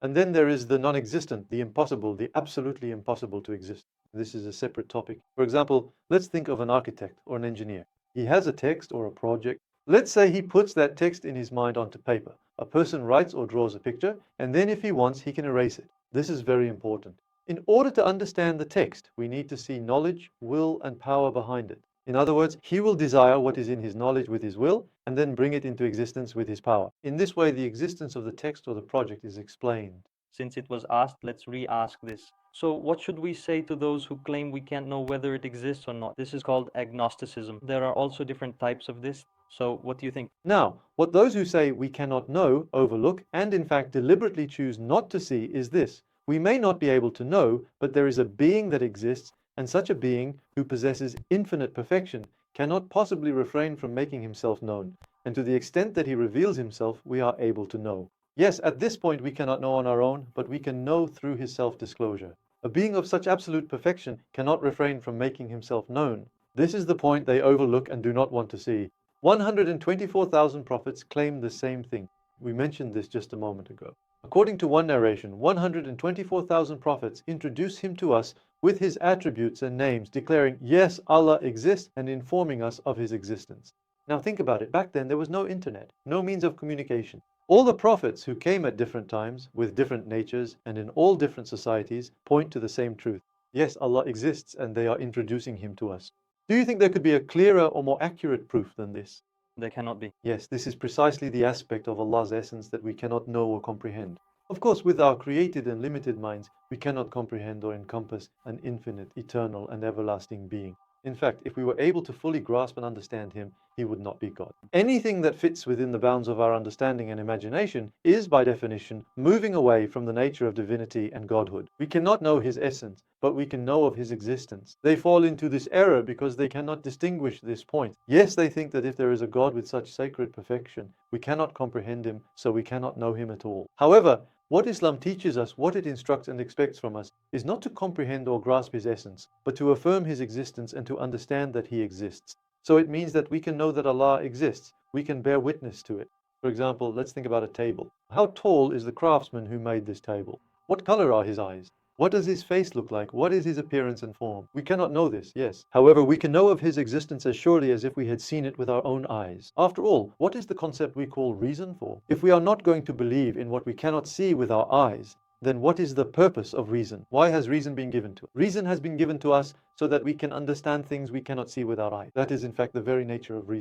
And then there is the non-existent, the impossible, the absolutely impossible to exist. This is a separate topic. For example, let's think of an architect or an engineer. He has a text or a project. Let's say he puts that text in his mind onto paper. A person writes or draws a picture, and then if he wants, he can erase it. This is very important. In order to understand the text, we need to see knowledge, will, and power behind it. In other words, he will desire what is in his knowledge with his will, and then bring it into existence with his power. In this way, the existence of the text or the project is explained. Since it was asked, let's re-ask this. So what should we say to those who claim we can't know whether it exists or not? This is called agnosticism. There are also different types of this. So what do you think? Now, what those who say we cannot know overlook and in fact deliberately choose not to see is this. We may not be able to know, but there is a being that exists, and such a being who possesses infinite perfection cannot possibly refrain from making himself known. And to the extent that he reveals himself, we are able to know. Yes, at this point we cannot know on our own, but we can know through his self-disclosure. A being of such absolute perfection cannot refrain from making himself known. This is the point they overlook and do not want to see. 124,000 prophets claim the same thing. We mentioned this just a moment ago. According to one narration, 124,000 prophets introduce him to us with his attributes and names, declaring, yes, Allah exists, and informing us of his existence. Now think about it. Back then, there was no internet, no means of communication. All the prophets who came at different times, with different natures, and in all different societies, point to the same truth. Yes, Allah exists, and they are introducing him to us. Do you think there could be a clearer or more accurate proof than this? There cannot be. Yes, this is precisely the aspect of Allah's essence that we cannot know or comprehend. Of course, with our created and limited minds, we cannot comprehend or encompass an infinite, eternal, and everlasting being. In fact, if we were able to fully grasp and understand him, he would not be God. Anything that fits within the bounds of our understanding and imagination is, by definition, moving away from the nature of divinity and godhood. We cannot know his essence, but we can know of his existence. They fall into this error because they cannot distinguish this point. Yes, they think that if there is a God with such sacred perfection, we cannot comprehend him, so we cannot know him at all. However, what Islam teaches us, what it instructs and expects from us, is not to comprehend or grasp his essence, but to affirm his existence and to understand that he exists. So it means that we can know that Allah exists. We can bear witness to it. For example, let's think about a table. How tall is the craftsman who made this table? What color are his eyes? What does his face look like? What is his appearance and form? We cannot know this, yes. However, we can know of his existence as surely as if we had seen it with our own eyes. After all, what is the concept we call reason for? If we are not going to believe in what we cannot see with our eyes, then what is the purpose of reason? Why has reason been given to us? Reason has been given to us so that we can understand things we cannot see with our eyes. That is, in fact, the very nature of reason.